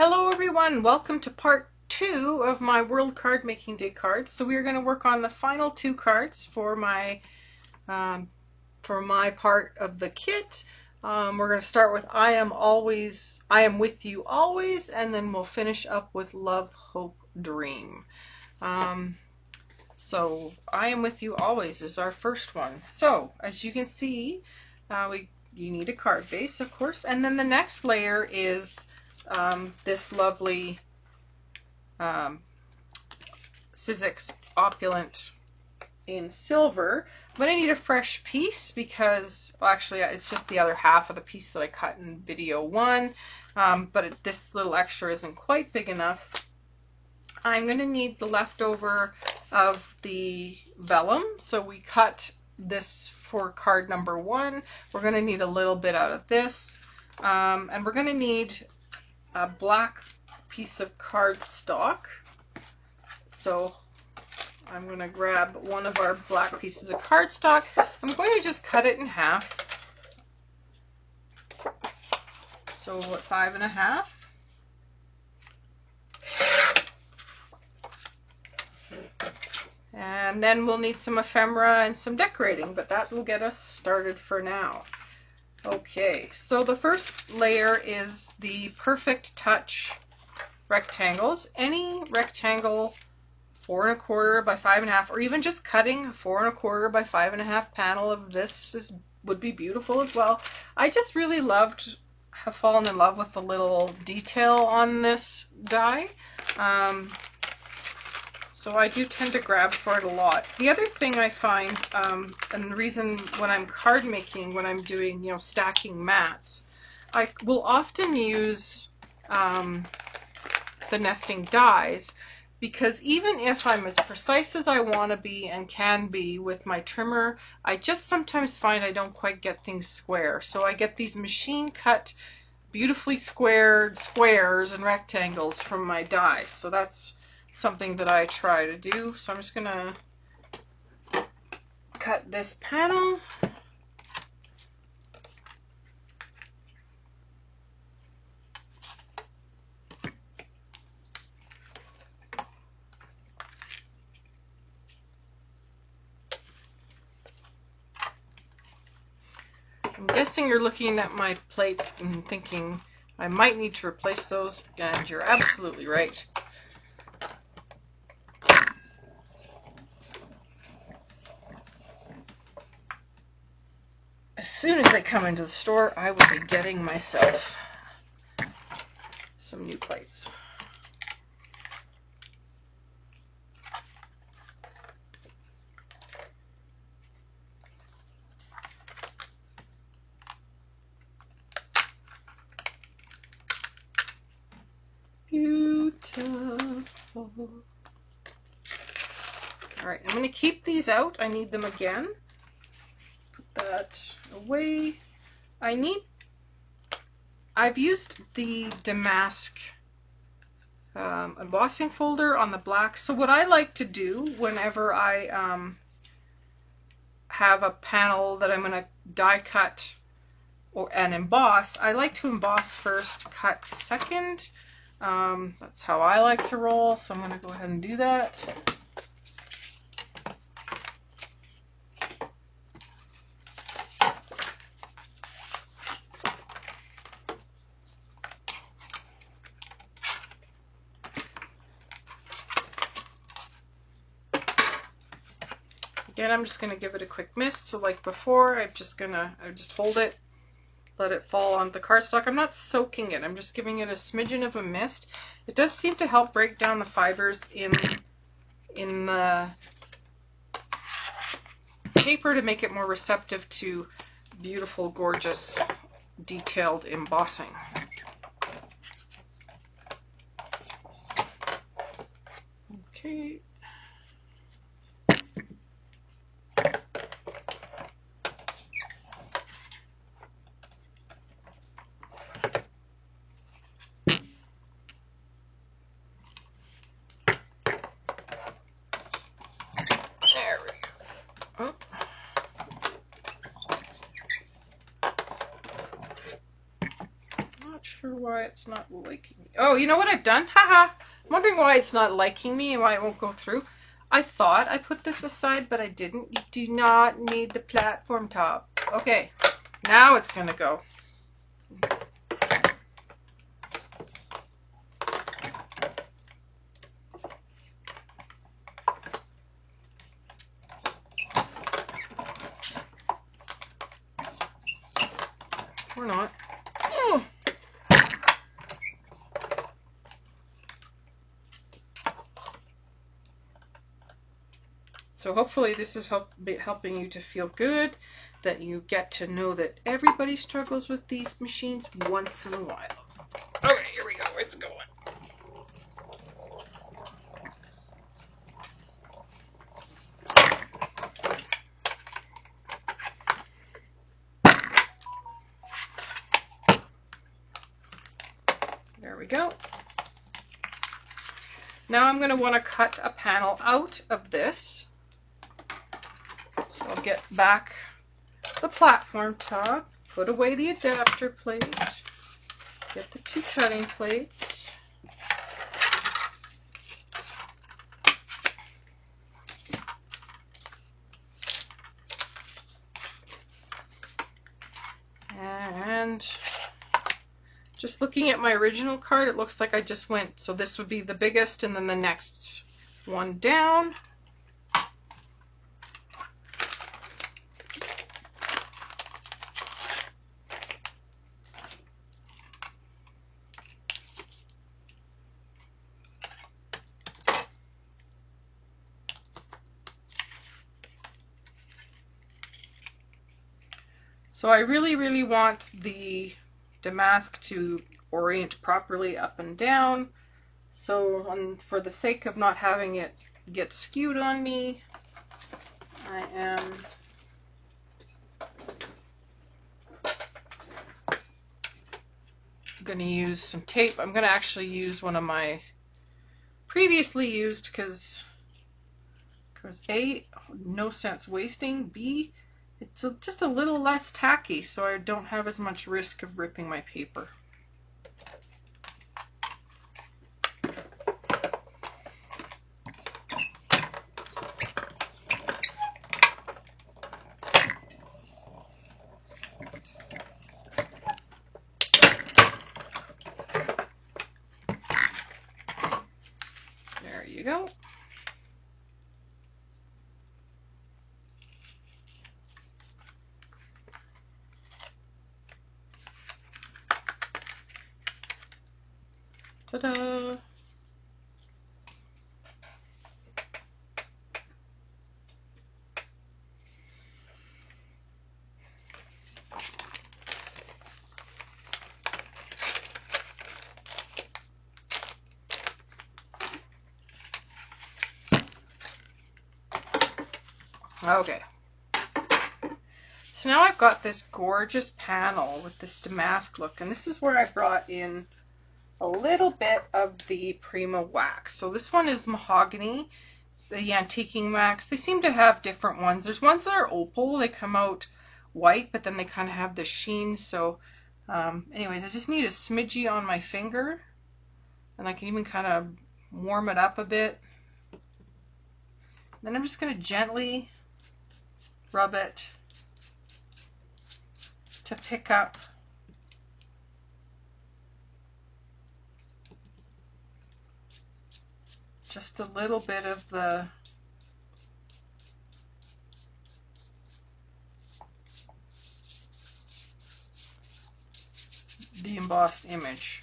Hello everyone, welcome to part 2 of my World Card Making Day cards. So we are going to work on the final 2 cards for my part of the kit. We're going to start with I am with you always, and then we'll finish up with Love, Hope, Dream. So I am with you always is our first one. So as you can see, you need a card base, of course, and then the next layer is this lovely Sizzix Opulent in silver. I'm going to need a fresh piece because, well, actually it's just the other half of the piece that I cut in video 1, but this little extra isn't quite big enough. I'm going to need the leftover of the vellum, so we cut this for card number 1. We're going to need a little bit out of this, and we're going to need a black piece of cardstock. So I'm going to grab one of our black pieces of cardstock. I'm going to just cut it in half. So 5 1/2. And then we'll need some ephemera and some decorating, but that will get us started for now. Okay, so the first layer is the Perfect Touch rectangles. Any rectangle 4 1/4 by 5 1/2, or even just cutting a 4 1/4 by 5 1/2 panel of this would be beautiful as well. I just really have fallen in love with the little detail on this die. So I do tend to grab for it a lot. The other thing I find, and the reason when I'm card making, when I'm doing, stacking mats, I will often use the nesting dies, because even if I'm as precise as I want to be and can be with my trimmer, I just sometimes find I don't quite get things square. So I get these machine cut, beautifully squared squares and rectangles from my dies. So that's something that I try to do. So I'm just going to cut this panel. I'm guessing you're looking at my plates and thinking I might need to replace those, and you're absolutely right. As soon as they come into the store, I will be getting myself some new plates. Beautiful. All right, I'm going to keep these out. I need them again. Put that away. I've used the Damask embossing folder on the black. So what I like to do whenever I have a panel that I'm going to die cut and emboss, I like to emboss first, cut second. That's how I like to roll, so I'm going to go ahead and do that. Again, I'm just going to give it a quick mist. So like before, I just hold it, let it fall on the cardstock. I'm not soaking it. I'm just giving it a smidgen of a mist. It does seem to help break down the fibers in the paper to make it more receptive to beautiful, gorgeous, detailed embossing. Okay. Sure why it's not liking me. Oh, you know what I've done? Haha. I'm wondering why it's not liking me and why it won't go through. I thought I put this aside, but I didn't. You do not need the platform top. Okay, now it's going to go. Or not. Oh. So hopefully this is helping you to feel good, that you get to know that everybody struggles with these machines once in a while. Okay, here we go. It's going. There we go. Now I'm going to want to cut a panel out of this. So I'll get back the platform top, put away the adapter plate, get the 2 cutting plates. And just looking at my original card, it looks like I just went, so this would be the biggest and then the next one down. So I really, really want the damask to orient properly up and down. So for the sake of not having it get skewed on me, I am going to use some tape. I'm going to actually use one of my previously used because A, no sense wasting, B, it's just a little less tacky, so I don't have as much risk of ripping my paper. There you go. Ta-da! Okay. So now I've got this gorgeous panel with this damask look, and this is where I brought in a little bit of the Prima wax. So this one is mahogany. It's the antiquing wax. They seem to have different ones. There's ones that are opal. They come out white, but then they kind of have the sheen. So anyways, I just need a smidgy on my finger, and I can even kind of warm it up a bit. Then I'm just going to gently rub it to pick up just a little bit of the embossed image.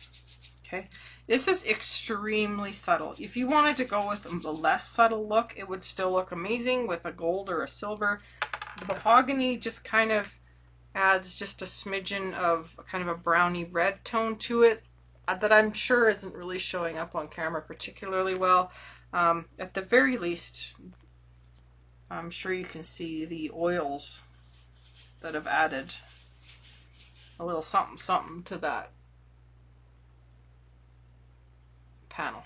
Okay, this is extremely subtle. If you wanted to go with a less subtle look, it would still look amazing with a gold or a silver. Mahogany just kind of adds just a smidgen of kind of a browny red tone to it that I'm sure isn't really showing up on camera particularly well. At the very least, I'm sure you can see the oils that have added a little something something to that panel.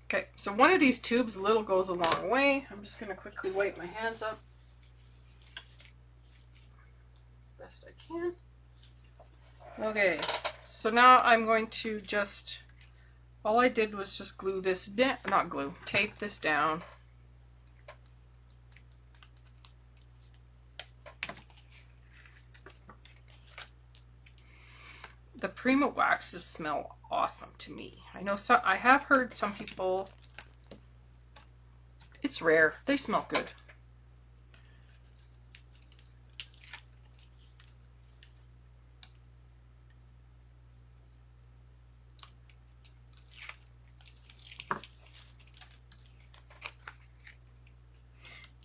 Okay, so one of these tubes, a little goes a long way. I'm just going to quickly wipe my hands up best I can. Okay, so now I'm going to just, all I did was just glue this down, not glue, tape this down. The Prima waxes smell awesome to me. I know some, I have heard some people, it's rare, they smell good.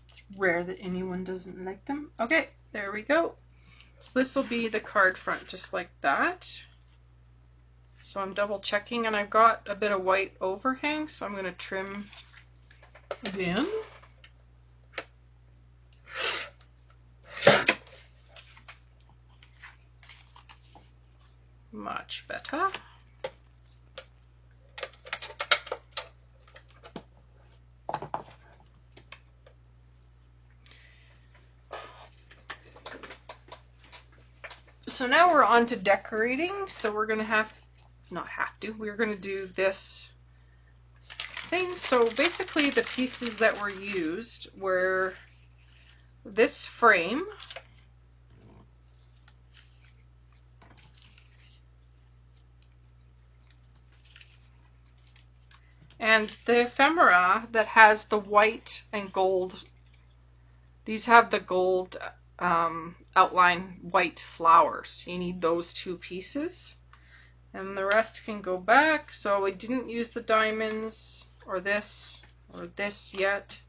It's rare that anyone doesn't like them. Okay, there we go. So this will be the card front just like that. So I'm double checking, and I've got a bit of white overhang, so I'm going to trim again. Much better. So now we're on to decorating. So we're going to have, not have to, we're going to do this thing. So basically the pieces that were used were this frame, and the ephemera that has the white and gold. These have the gold outline white flowers. You need those two pieces, and the rest can go back. So I didn't use the diamonds or this yet,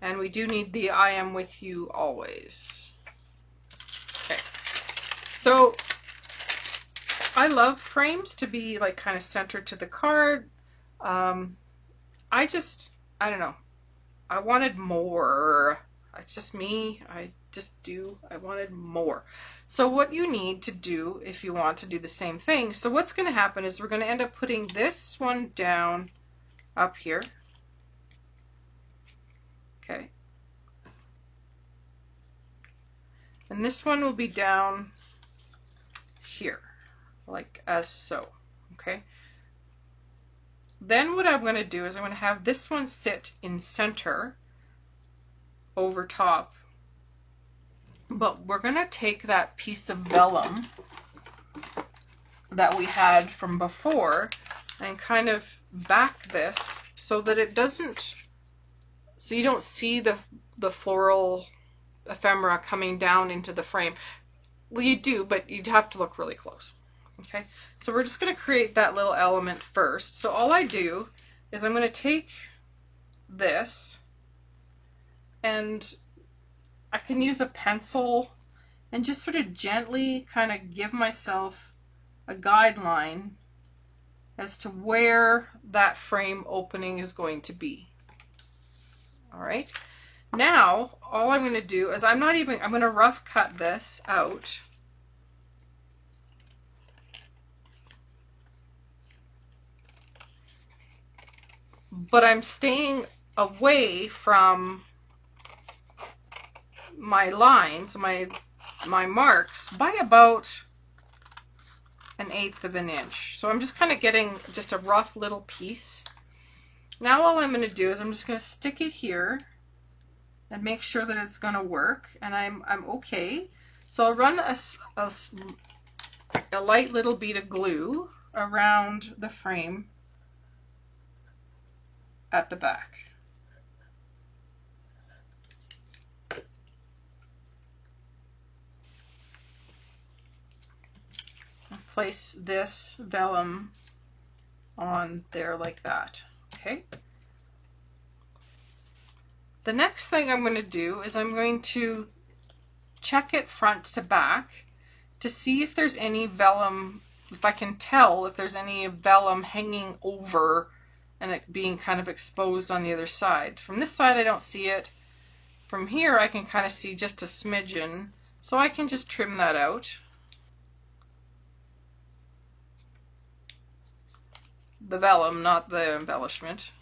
and we do need the I am with you always. Okay, so I love frames to be like kind of centered to the card. I don't know, I wanted more. It's just me. I wanted more. So what you need to do if you want to do the same thing, so what's going to happen is we're going to end up putting this one down up here. Okay. And this one will be down here, like as so. Okay. Then what I'm going to do is I'm going to have this one sit in center over top. But we're going to take that piece of vellum that we had from before and kind of back this so that it doesn't, so you don't see the floral ephemera coming down into the frame. Well, you do, but you'd have to look really close. Okay, so we're just going to create that little element first. So all I do is I'm going to take this, and I can use a pencil and just sort of gently kind of give myself a guideline as to where that frame opening is going to be. All right. Now, all I'm going to do is I'm going to rough cut this out. But I'm staying away from my lines, my marks, by about 1/8 of an inch. So I'm just kind of getting just a rough little piece. Now all I'm going to do is I'm just going to stick it here and make sure that it's going to work, and I'm okay. So I'll run a light little bead of glue around the frame at the back. Place this vellum on there like that. Okay. The next thing I'm going to do is I'm going to check it front to back to see if there's any vellum, if I can tell if there's any vellum hanging over and it being kind of exposed on the other side. From this side I don't see it. From here I can kind of see just a smidgen, so I can just trim that out. The vellum, not the embellishment.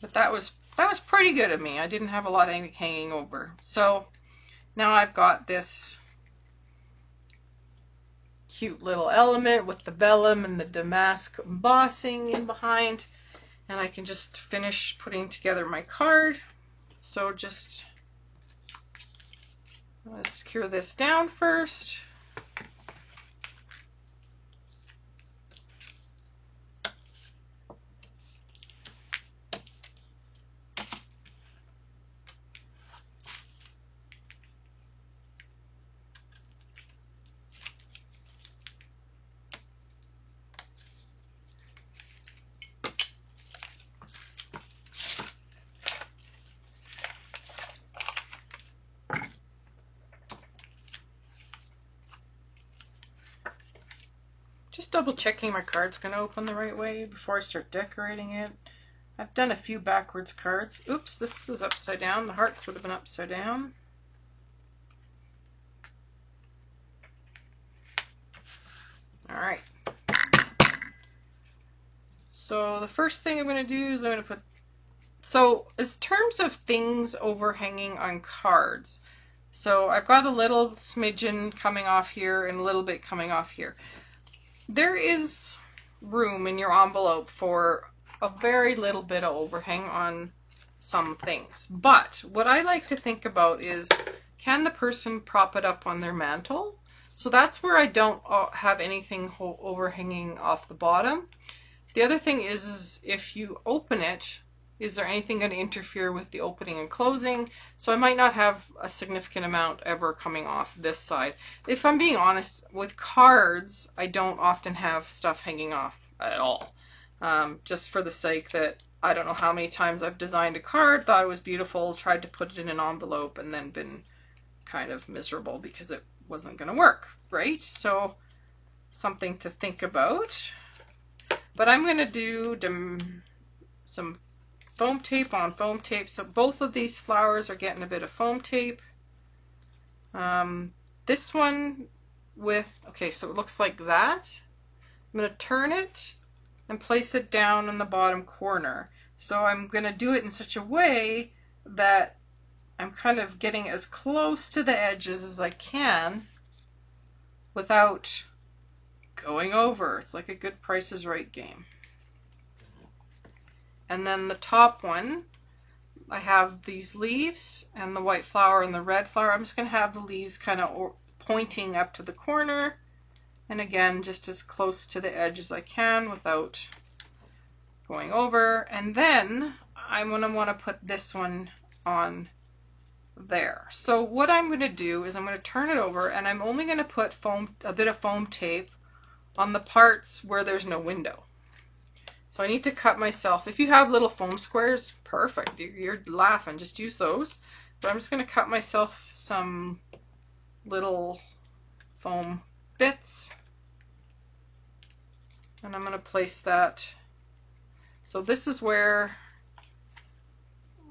But that was pretty good of me. I didn't have a lot hanging over. So now I've got this cute little element with the vellum and the damask embossing in behind, and I can just finish putting together my card. So just let's secure this down first. Just double checking my card's going to open the right way before I start decorating it. I've done a few backwards cards. Oops, this is upside down. The hearts would have been upside down. Alright. So the first thing I'm going to do is I'm going to put... So in terms of things overhanging on cards, so I've got a little smidgen coming off here and a little bit coming off here. There is room in your envelope for a very little bit of overhang on some things. But what I like to think about is, can the person prop it up on their mantle? So that's where I don't have anything overhanging off the bottom. The other thing is if you open it, is there anything going to interfere with the opening and closing? So I might not have a significant amount ever coming off this side. If I'm being honest, with cards, I don't often have stuff hanging off at all. Just for the sake that I don't know how many times I've designed a card, thought it was beautiful, tried to put it in an envelope, and then been kind of miserable because it wasn't going to work, right? So something to think about. But I'm going to do some foam tape on foam tape. So both of these flowers are getting a bit of foam tape. This one with, okay, so it looks like that. I'm going to turn it and place it down in the bottom corner. So I'm going to do it in such a way that I'm kind of getting as close to the edges as I can without going over. It's like a good Price is Right game. And then the top one, I have these leaves and the white flower and the red flower. I'm just going to have the leaves kind of pointing up to the corner. And again, just as close to the edge as I can without going over. And then I'm going to want to put this one on there. So what I'm going to do is I'm going to turn it over, and I'm only going to put a bit of foam tape on the parts where there's no window. So I need to cut myself. If you have little foam squares, perfect. You're laughing. Just use those. But I'm just going to cut myself some little foam bits. And I'm going to place that. So this is where,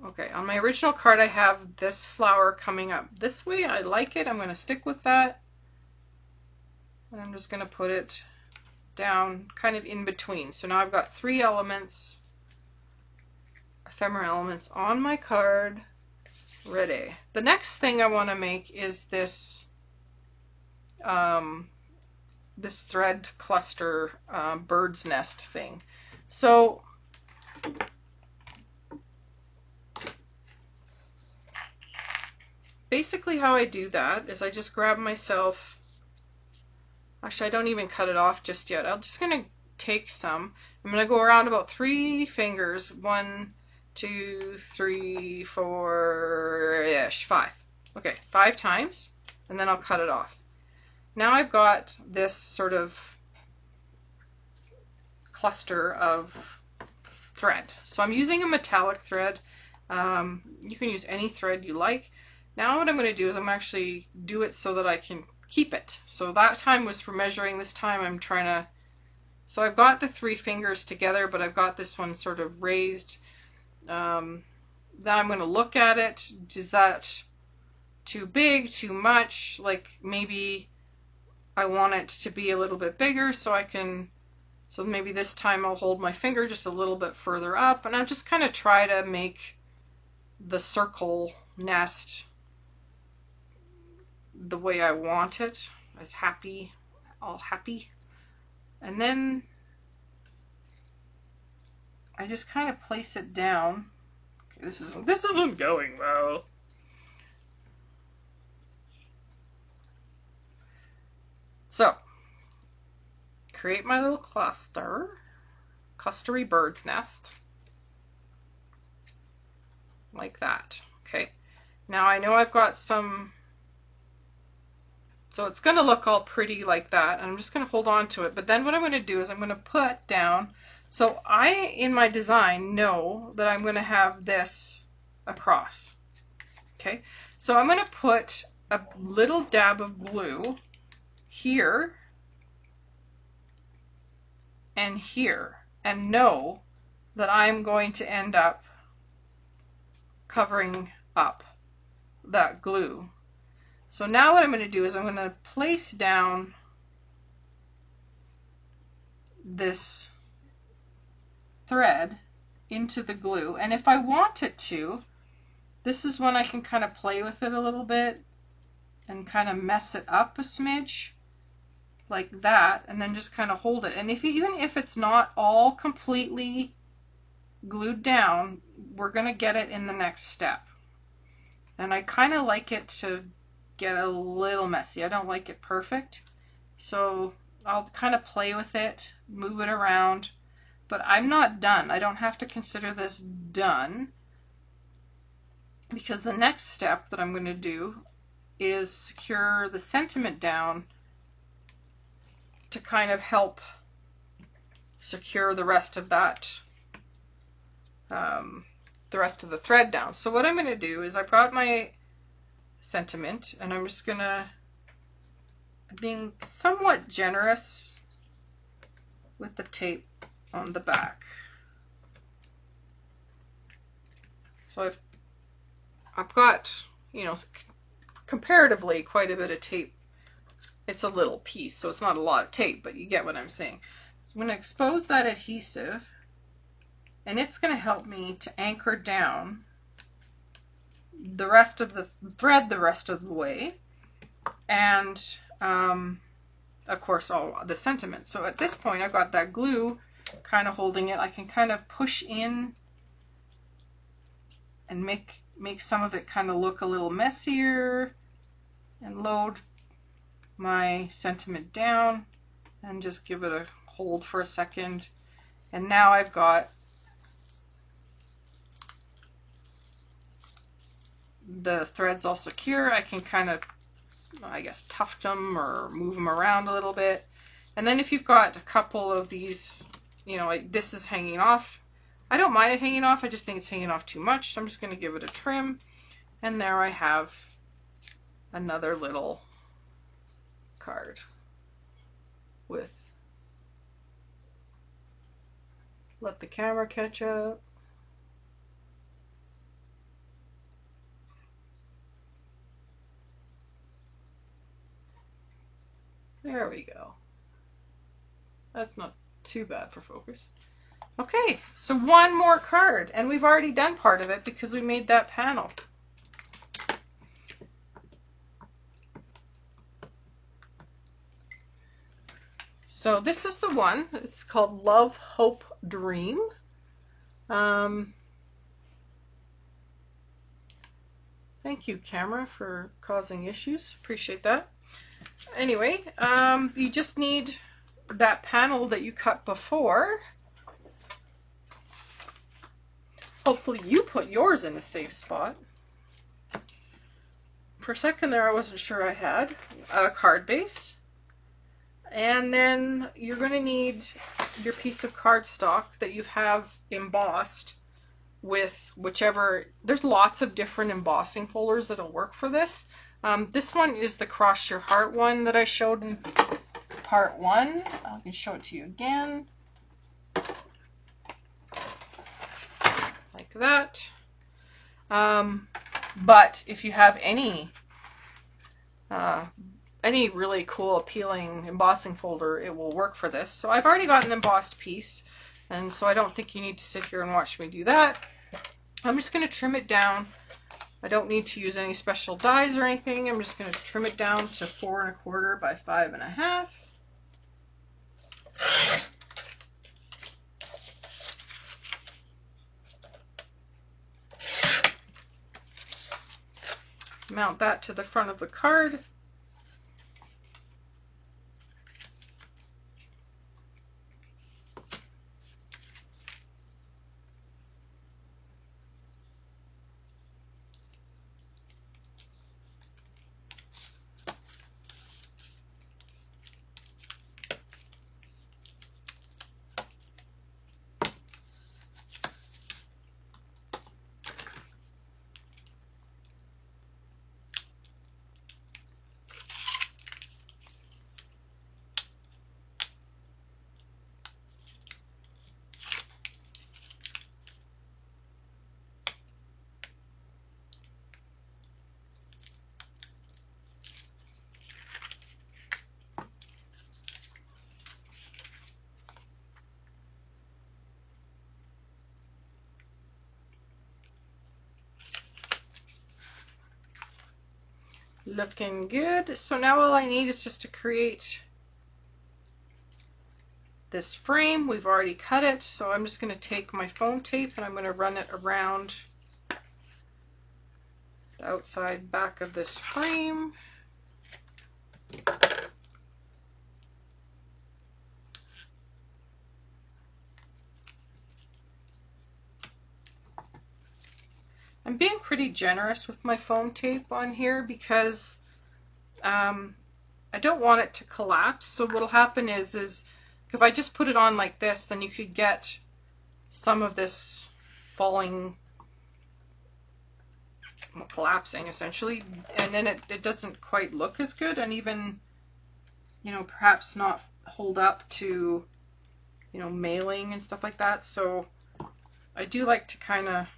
okay, on my original card I have this flower coming up this way. I like it. I'm going to stick with that. And I'm just going to put it down kind of in between. So now I've got 3 elements, ephemera elements on my card ready. The next thing I want to make is this this thread cluster bird's nest thing. So basically how I do that is I just grab myself. Actually, I don't even cut it off just yet. I'm just going to take some. I'm going to go around about 3 fingers. 1, 2, 3, 4-ish, 5. Okay, 5 times, and then I'll cut it off. Now I've got this sort of cluster of thread. So I'm using a metallic thread. You can use any thread you like. Now what I'm going to do is I'm going to actually do it so that I can keep it. So that time was for measuring. This time I'm trying to, so I've got the 3 fingers together, but I've got this one sort of raised. Then I'm going to look at it. Is that too big, too much? Like maybe I want it to be a little bit bigger so I can So maybe this time I'll hold my finger just a little bit further up, and I'll just kind of try to make the circle nest the way I want it, as happy, all happy. And then I just kind of place it down. Okay, this isn't going well. So, create my little clustery bird's nest, like that. Okay, now I know I've got some, so it's going to look all pretty like that, and I'm just going to hold on to it. But then what I'm going to do is I'm going to put down, so I, in my design, know that I'm going to have this across. Okay, so I'm going to put a little dab of glue here and here, and know that I'm going to end up covering up that glue. So now what I'm going to do is I'm going to place down this thread into the glue, and if I wanted to, this is when I can kind of play with it a little bit and kind of mess it up a smidge, like that, and then just kind of hold it. And even if it's not all completely glued down, we're going to get it in the next step. And I kind of like it to get a little messy. I don't like it perfect, so I'll kind of play with it, move it around, but I'm not done. I don't have to consider this done, because the next step that I'm going to do is secure the sentiment down to kind of help secure the rest of that, the rest of the thread down. So what I'm going to do is I've got my sentiment, and I'm just going to, being somewhat generous with the tape on the back. So I've got, you know, comparatively quite a bit of tape. It's a little piece, so it's not a lot of tape, but you get what I'm saying. So I'm going to expose that adhesive, and it's going to help me to anchor down the rest of the thread the rest of the way, and of course all the sentiment. So at this point I've got that glue kind of holding it. I can kind of push in and make some of it kind of look a little messier, and load my sentiment down and just give it a hold for a second. And now I've got the threads all secure. I can kind of, I guess, tuft them or move them around a little bit. And then if you've got a couple of these, you know, like this is hanging off, I don't mind it hanging off, I just think it's hanging off too much, so I'm just going to give it a trim. And there I have another little card with, let the camera catch up. There we go. That's not too bad for focus. Okay, so one more card, and we've already done part of it because we made that panel. So this is the one. It's called Love, Hope, Dream. Thank you, camera, for causing issues. Appreciate that. Anyway, you just need that panel that you cut before. Hopefully you put yours in a safe spot. For a second there I wasn't sure I had a card base. And then you're going to need your piece of cardstock that you have embossed with whichever, there's lots of different embossing folders that'll work for this. This one is the Cross Your Heart one that I showed in part 1. I can show it to you again. Like that. But if you have any any really cool, appealing embossing folder, it will work for this. So I've already got an embossed piece, and so I don't think you need to sit here and watch me do that. I'm just going to trim it down. I don't need to use any special dies or anything. I'm just going to trim it down to 4 1/4 by 5 1/2. Mount that to the front of the card. Looking good. So now all I need is just to create this frame. We've already cut it, so I'm just going to take my foam tape and I'm going to run it around the outside back of this frame. I'm being pretty generous with my foam tape on here because I don't want it to collapse. So what'll happen is if I just put it on like this, then you could get some of this falling, well, collapsing essentially, and then it doesn't quite look as good, and even, you know, perhaps not hold up to, you know, mailing and stuff like that. So I do like to kind of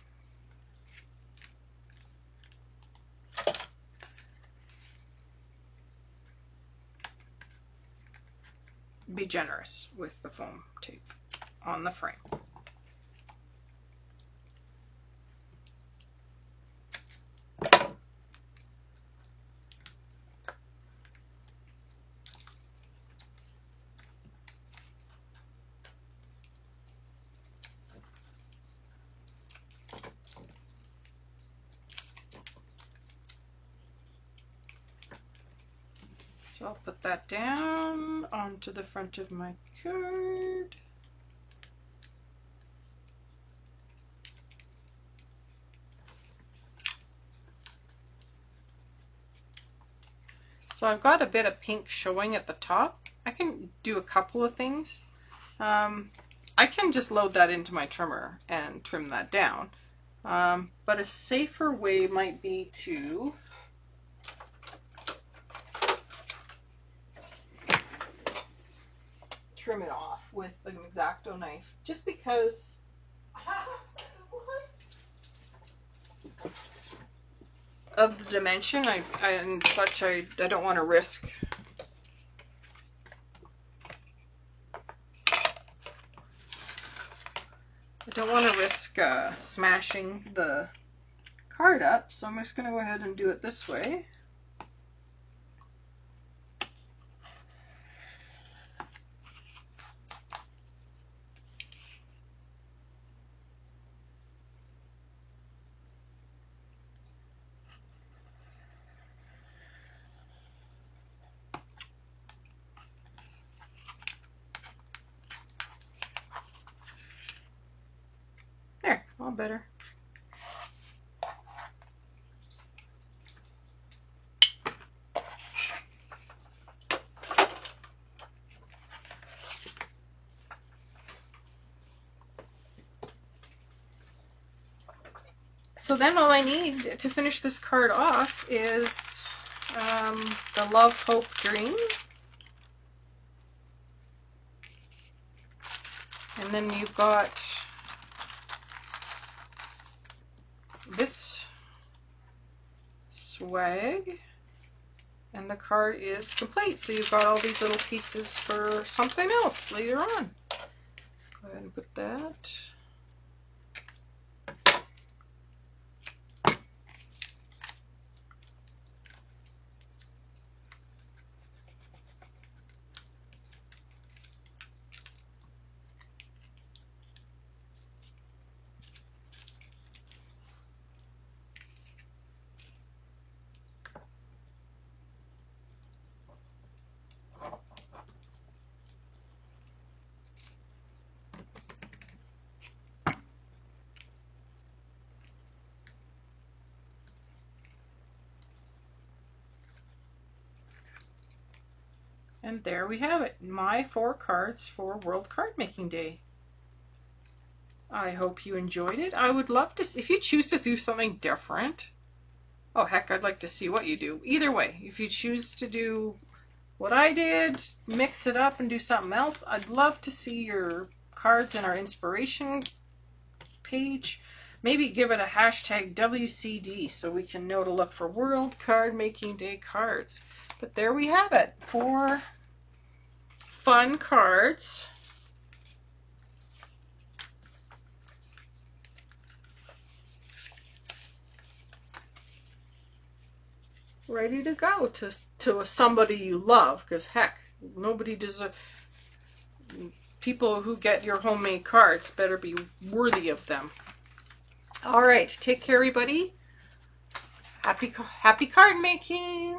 be generous with the foam tape on the frame. So I'll put that down onto the front of my card. So I've got a bit of pink showing at the top. I can do a couple of things. I can just load that into my trimmer and trim that down. But a safer way might be to trim it off with an X-Acto knife, just because of the dimension and such. I don't want to risk smashing the card up, so I'm just going to go ahead and do it this way. There, all better. So then all I need to finish this card off is the Love, Hope, Dream. And then you've got this swag. And the card is complete. So you've got all these little pieces for something else later on. Go ahead and put that. And there we have it, my 4 cards for World Cardmaking Day. I hope you enjoyed it. I would love to, if you choose to do something different, oh heck, I'd like to see what you do. Either way, if you choose to do what I did, mix it up and do something else, I'd love to see your cards in our inspiration page. Maybe give it a hashtag WCD so we can know to look for World Cardmaking Day cards. But there we have it, 4 fun cards. Ready to go to somebody you love, because heck, nobody deserves. People who get your homemade cards better be worthy of them. All right, take care, everybody. Happy card making.